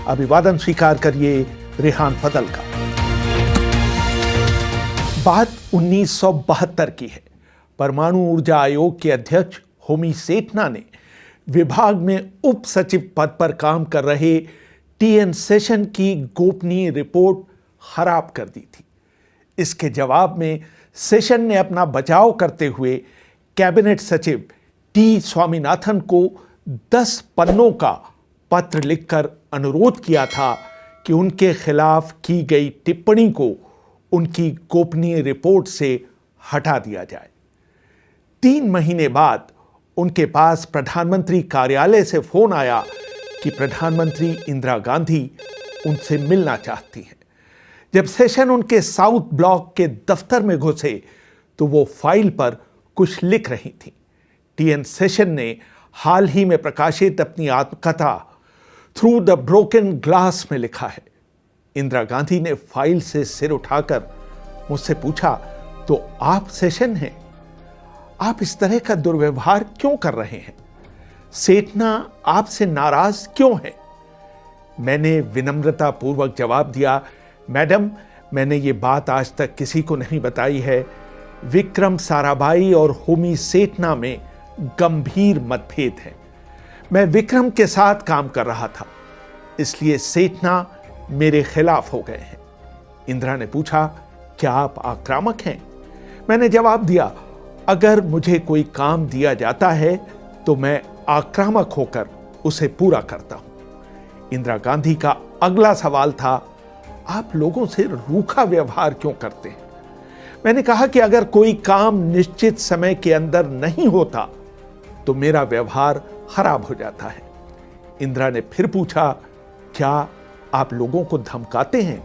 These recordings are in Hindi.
अभिवादन स्वीकार करिए रेहान फजल का। बात 1972 की है। परमाणु ऊर्जा आयोग के अध्यक्ष होमी सेठना ने विभाग में उप सचिव पद पर काम कर रहे टीएन शेषन की गोपनीय रिपोर्ट खराब कर दी थी। इसके जवाब में शेषन ने अपना बचाव करते हुए कैबिनेट सचिव टी स्वामीनाथन को 10 पन्नों का पत्र लिखकर अनुरोध किया था कि उनके खिलाफ की गई टिप्पणी को उनकी गोपनीय रिपोर्ट से हटा दिया जाए। 3 महीने बाद उनके पास प्रधानमंत्री कार्यालय से फोन आया कि प्रधानमंत्री इंदिरा गांधी उनसे मिलना चाहती हैं। जब शेषन उनके साउथ ब्लॉक के दफ्तर में घुसे तो वो फाइल पर कुछ लिख रही थी। टीएन शेषन ने हाल ही में प्रकाशित अपनी आत्मकथा थ्रू द ब्रोकन ग्लास में लिखा है। इंदिरा गांधी ने फाइल से सिर उठाकर मुझसे पूछा, तो आप शेषन हैं? आप इस तरह का दुर्व्यवहार क्यों कर रहे हैं? सेठना आपसे नाराज क्यों है? मैंने विनम्रता पूर्वक जवाब दिया, मैडम, मैंने ये बात आज तक किसी को नहीं बताई है। विक्रम साराभाई और होमी सेठना में गंभीर मतभेद है। मैं विक्रम के साथ काम कर रहा था, इसलिए सेठना मेरे खिलाफ हो गए हैं। इंदिरा ने पूछा, क्या आप आक्रामक हैं? मैंने जवाब दिया, अगर मुझे कोई काम दिया जाता है तो मैं आक्रामक होकर उसे पूरा करता हूं। इंदिरा गांधी का अगला सवाल था, आप लोगों से रूखा व्यवहार क्यों करते हैं? मैंने कहा कि अगर कोई काम निश्चित समय के अंदर नहीं होता तो मेरा व्यवहार खराब हो जाता है। इंदिरा ने फिर पूछा, क्या आप लोगों को धमकाते हैं?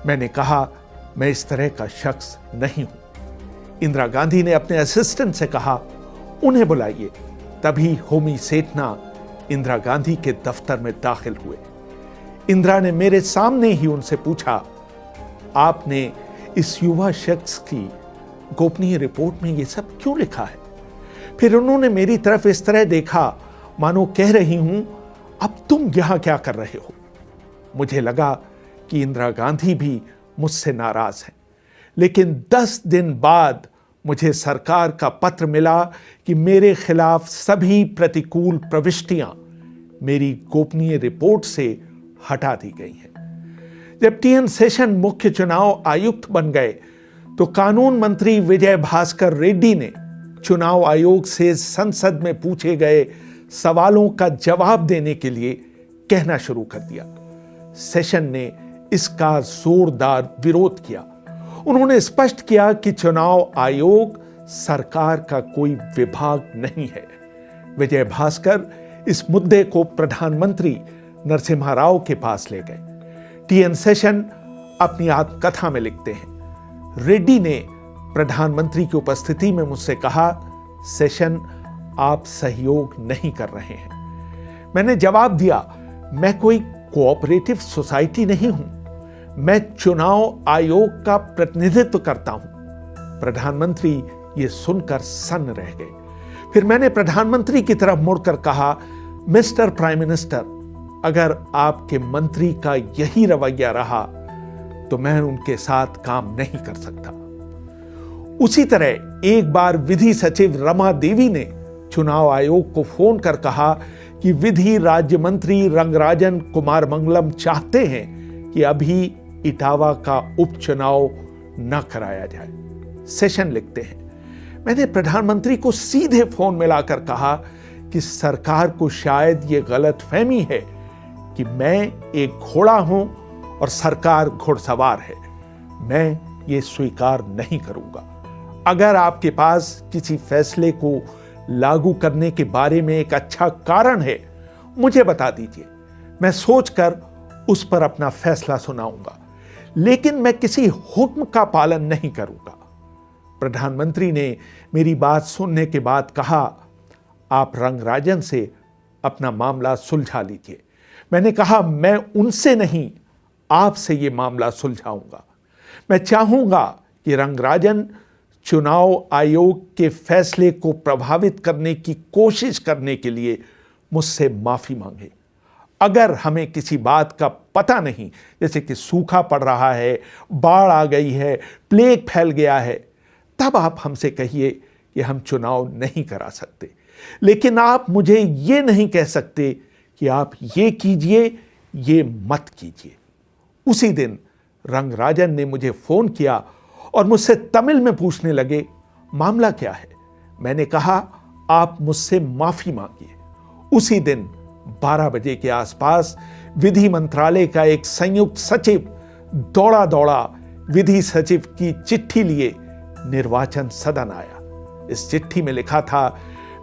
मैंने कहा, मैं इस तरह का शख्स नहीं हूं। इंदिरा गांधी ने अपने असिस्टेंट से कहा, उन्हें बुलाइए। तभी होमी सेठना इंदिरा गांधी के दफ्तर में दाखिल हुए। इंदिरा ने मेरे सामने ही उनसे पूछा, आपने इस युवा शख्स की गोपनीय रिपोर्ट में यह सब क्यों लिखा है? फिर उन्होंने मेरी तरफ इस तरह देखा मानो कह रही हूं, अब तुम यहां क्या कर रहे हो? मुझे लगा कि इंदिरा गांधी भी मुझसे नाराज हैं। लेकिन 10 दिन बाद मुझे सरकार का पत्र मिला कि मेरे खिलाफ सभी प्रतिकूल प्रविष्टियां मेरी गोपनीय रिपोर्ट से हटा दी गई हैं। जब टीएन शेषन मुख्य चुनाव आयुक्त बन गए तो कानून मंत्री विजय भास्कर रेड्डी ने चुनाव आयोग से संसद में पूछे गए सवालों का जवाब देने के लिए कहना शुरू कर दिया। शेषन ने इसका जोरदार विरोध किया। उन्होंने स्पष्ट किया कि चुनाव आयोग सरकार का कोई विभाग नहीं है। विजय भास्कर इस मुद्दे को प्रधानमंत्री नरसिम्हा राव के पास ले गए। टीएन शेषन अपनी आत्मकथा में लिखते हैं, रेड्डी ने प्रधानमंत्री की उपस्थिति में मुझसे कहा, शेषन, आप सहयोग नहीं कर रहे हैं। मैंने जवाब दिया, मैं कोई कोऑपरेटिव सोसाइटी नहीं हूं, मैं चुनाव आयोग का प्रतिनिधित्व करता हूं। प्रधानमंत्री ये सुनकर सन्न रह गए। फिर मैंने प्रधानमंत्री की तरफ मुड़कर कहा, मिस्टर प्राइम मिनिस्टर, अगर आपके मंत्री का यही रवैया रहा तो मैं उनके साथ काम नहीं कर सकता। उसी तरह एक बार विधि सचिव रमा देवी ने चुनाव आयोग को फोन कर कहा कि विधि राज्य मंत्री रंगराजन कुमार मंगलम चाहते हैं कि अभी इटावा का उपचुनाव न कराया जाए। शेषन लिखते हैं, मैंने प्रधानमंत्री को सीधे फोन मिलाकर कहा कि सरकार को शायद यह गलतफहमी है कि मैं एक घोड़ा हूं और सरकार घुड़सवार है। मैं ये स्वीकार नहीं करूंगा। अगर आपके पास किसी फैसले को लागू करने के बारे में एक अच्छा कारण है, मुझे बता दीजिए। मैं सोचकर उस पर अपना फैसला सुनाऊंगा, लेकिन मैं किसी हुक्म का पालन नहीं करूंगा। प्रधानमंत्री ने मेरी बात सुनने के बाद कहा, आप रंगराजन से अपना मामला सुलझा लीजिए। मैंने कहा, मैं उनसे नहीं, आपसे ये मामला सुलझाऊंगा। मैं चाहूंगा कि रंगराजन चुनाव आयोग के फैसले को प्रभावित करने की कोशिश करने के लिए मुझसे माफी मांगे। अगर हमें किसी बात का पता नहीं, जैसे कि सूखा पड़ रहा है, बाढ़ आ गई है, प्लेग फैल गया है, तब आप हमसे कहिए कि हम चुनाव नहीं करा सकते। लेकिन आप मुझे ये नहीं कह सकते कि आप ये कीजिए, ये मत कीजिए। उसी दिन रंगराजन ने मुझे फोन किया और मुझसे तमिल में पूछने लगे, मामला क्या है? मैंने कहा, आप मुझसे माफी मांगिए। उसी दिन 12 बजे के आसपास विधि मंत्रालय का एक संयुक्त सचिव दौड़ा दौड़ा विधि सचिव की चिट्ठी लिए निर्वाचन सदन आया। इस चिट्ठी में लिखा था,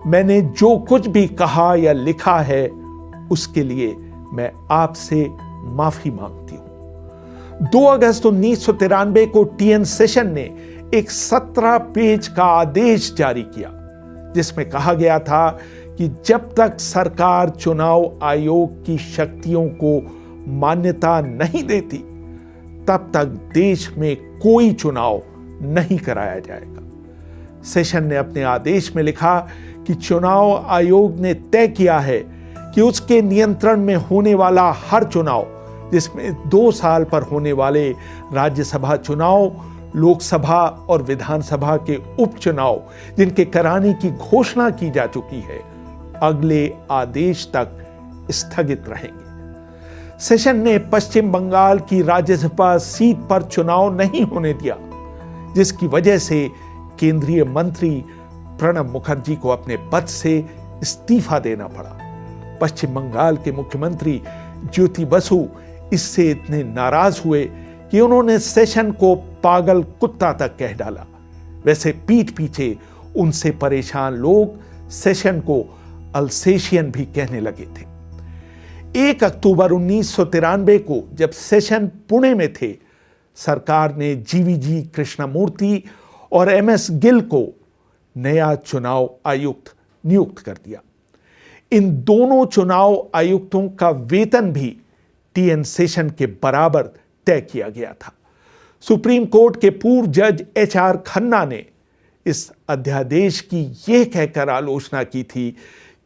मैंने जो कुछ भी कहा या लिखा है उसके लिए मैं आपसे माफी मांगती हूं। 2 अगस्त 1993 को टीएन सेशन ने एक 17 पेज का आदेश जारी किया, जिसमें कहा गया था कि जब तक सरकार चुनाव आयोग की शक्तियों को मान्यता नहीं देती, तब तक देश में कोई चुनाव नहीं कराया जाएगा। सेशन ने अपने आदेश में लिखा कि चुनाव आयोग ने तय किया है कि उसके नियंत्रण में होने वाला हर चुनाव, जिसमें 2 साल पर होने वाले राज्यसभा चुनाव, लोकसभा और विधानसभा के उपचुनाव जिनके कराने की घोषणा की जा चुकी है, अगले आदेश तक स्थगित रहेंगे। सेशन ने पश्चिम बंगाल की राज्यसभा सीट पर चुनाव नहीं होने दिया, जिसकी वजह से केंद्रीय मंत्री प्रणब मुखर्जी को अपने पद से इस्तीफा देना पड़ा। पश्चिम बंगाल के मुख्यमंत्री ज्योति बसु इससे इतने नाराज हुए कि उन्होंने सेशन को पागल कुत्ता तक कह डाला। वैसे पीठ पीछे उनसे परेशान लोग सेशन को अल्सेशियन भी कहने लगे थे। 1 अक्टूबर 1993 को जब सेशन पुणे में थे, सरकार ने जीवीजी कृष्णमूर्ति और एमएस गिल को नया चुनाव आयुक्त नियुक्त कर दिया। इन दोनों चुनाव आयुक्तों का वेतन भी टीएन सेशन के बराबर तय किया गया था। सुप्रीम कोर्ट के पूर्व जज एचआर खन्ना ने इस अध्यादेश की यह कहकर आलोचना की थी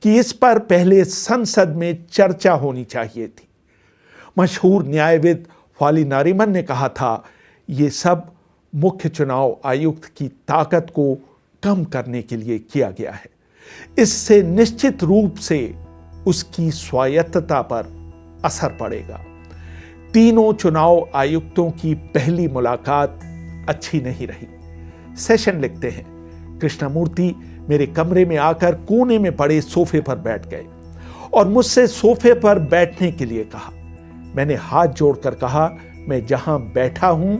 कि इस पर पहले संसद में चर्चा होनी चाहिए थी। मशहूर न्यायविद फाली नारिमन ने कहा था, यह सब मुख्य चुनाव आयुक्त की ताकत को कम करने के लिए किया गया है। इससे निश्चित रूप से उसकी स्वायत्तता पर असर पड़ेगा। तीनों चुनाव आयुक्तों की पहली मुलाकात अच्छी नहीं रही। सेशन लिखते हैं, कृष्णमूर्ति मेरे कमरे में आकर कोने में पड़े सोफे पर बैठ गए और मुझसे सोफे पर बैठने के लिए कहा। मैंने हाथ जोड़कर कहा, मैं जहां बैठा हूं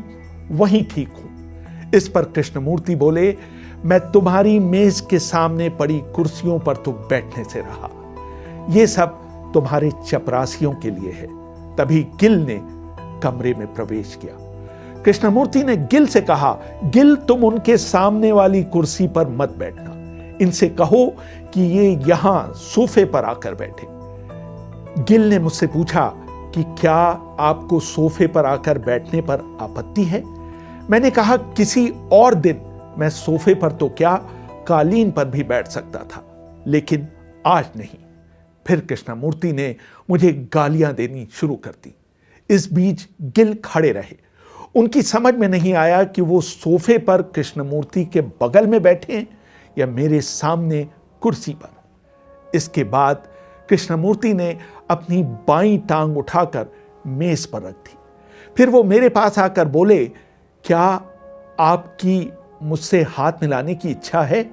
वहीं ठीक हूं। इस पर कृष्णमूर्ति बोले, मैं तुम्हारी मेज के सामने पड़ी कुर्सियों पर तो बैठने से रहा। यह सब तुम्हारे चपरासियों के लिए है। तभी गिल ने कमरे में प्रवेश किया। कृष्णमूर्ति ने गिल से कहा, गिल तुम उनके सामने वाली कुर्सी पर मत बैठना, इनसे कहो कि ये यहां सोफे पर आकर बैठे। गिल ने मुझसे पूछा कि क्या आपको सोफे पर आकर बैठने पर आपत्ति है? मैंने कहा, किसी और दिन मैं सोफे पर तो क्या कालीन पर भी बैठ सकता था, लेकिन आज नहीं। फिर कृष्णमूर्ति ने मुझे गालियां देनी शुरू कर दी। इस बीच गिल खड़े रहे। उनकी समझ में नहीं आया कि वो सोफे पर कृष्णमूर्ति के बगल में बैठे या मेरे सामने कुर्सी पर। इसके बाद कृष्णमूर्ति ने अपनी बाईं टांग उठाकर मेज पर रख दी। फिर वो मेरे पास आकर बोले, क्या आपकी मुझसे हाथ मिलाने की इच्छा है?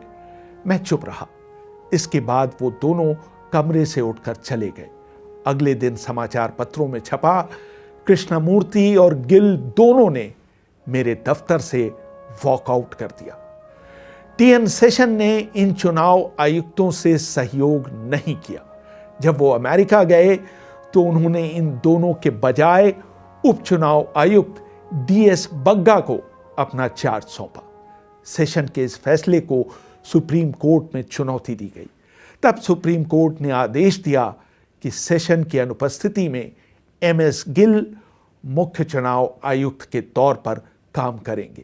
मैं चुप रहा। इसके बाद वो दोनों कमरे से उठकर चले गए। अगले दिन समाचार पत्रों में छपा, कृष्णमूर्ति और गिल दोनों ने मेरे दफ्तर से वॉकआउट कर दिया। टीएन सेशन ने इन चुनाव आयुक्तों से सहयोग नहीं किया। जब वो अमेरिका गए तो उन्होंने इन दोनों के बजाय उपचुनाव आयुक्त डीएस बग्गा को अपना चार्ज सौंपा। सेशन के इस फैसले को सुप्रीम कोर्ट में चुनौती दी गई। तब सुप्रीम कोर्ट ने आदेश दिया कि सेशन की अनुपस्थिति में एमएस गिल मुख्य चुनाव आयुक्त के तौर पर काम करेंगे।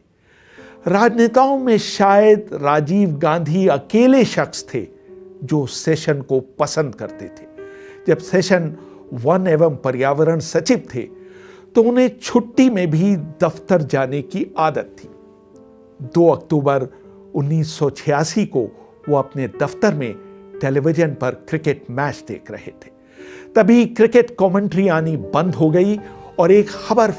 राजनेताओं में शायद राजीव गांधी अकेले शख्स थे जो सेशन को पसंद करते थे। जब सेशन वन एवं पर्यावरण सचिव थे तो उन्हें छुट्टी में भी दफ्तर जाने की आदत थी। 2 अक्टूबर 1986 को वो अपने दफ्तर में टेलीविजन पर क्रिकेट मैच देख रहे थे। तभी क्रिकेट कमेंट्री आनी बंद हो गई और एक खबर